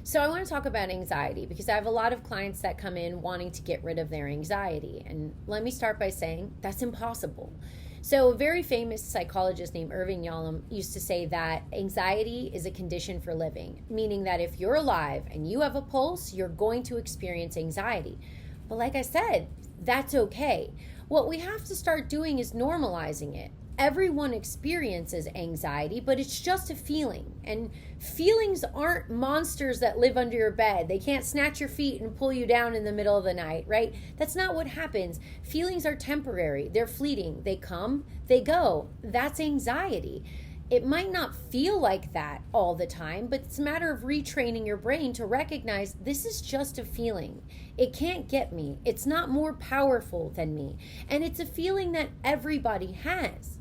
So, I want to talk about anxiety because I have a lot of clients that come in wanting to get rid of their anxiety. And let me start by saying that's impossible. So, a very famous psychologist named Irving Yalom used to say that anxiety is a condition for living, meaning that if you're alive and you have a pulse, you're going to experience anxiety. But, like I said, that's okay. What we have to start doing is normalizing it. Everyone experiences anxiety, but it's just a feeling. And feelings aren't monsters that live under your bed. They can't snatch your feet and pull you down in the middle of the night, right? That's not what happens. Feelings are temporary, they're fleeting. They come, they go. That's anxiety. It might not feel like that all the time, but it's a matter of retraining your brain to recognize this is just a feeling. It can't get me. It's not more powerful than me. And it's a feeling that everybody has.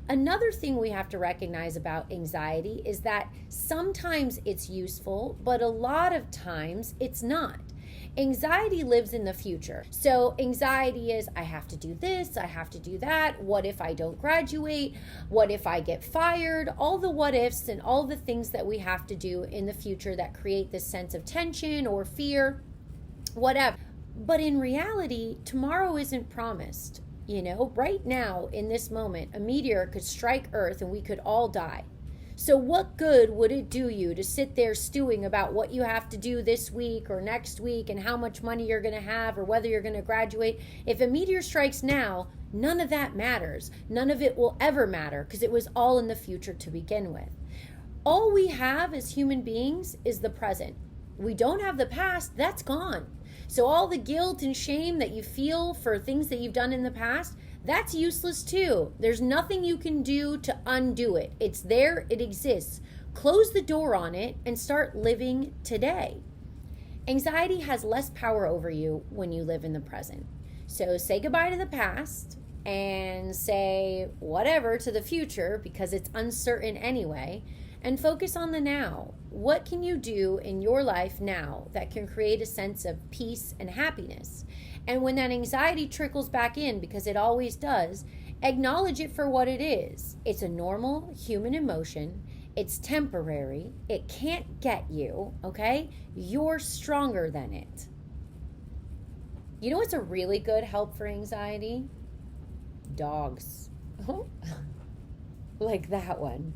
Another thing we have to recognize about anxiety is that sometimes it's useful, but a lot of times it's not. Anxiety lives in the future. So, anxiety is I have to do this, I have to do that. What if I don't graduate? What if I get fired? All the what ifs and all the things that we have to do in the future that create this sense of tension or fear, whatever. But in reality, tomorrow isn't promised. Right now, in this moment, a meteor could strike Earth and we could all die. So, what good would it do you to sit there stewing about what you have to do this week or next week and how much money you're going to have or whether you're going to graduate? If a meteor strikes now, none of that matters. None of it will ever matter because it was all in the future to begin with. All we have as human beings is the present. We don't have the past, that's gone. So all the guilt and shame that you feel for things that you've done in the past, that's useless too. There's nothing you can do to undo it. It's there, it exists. Close the door on it and start living today. Anxiety has less power over you when you live in the present. So say goodbye to the past and say whatever to the future because it's uncertain anyway. And focus on the now. What can you do in your life now that can create a sense of peace and happiness? And when that anxiety trickles back in, because it always does, acknowledge it for what it is. It's a normal human emotion. It's temporary. It can't get you, okay? You're stronger than it. You know what's a really good help for anxiety? Dogs. Like that one.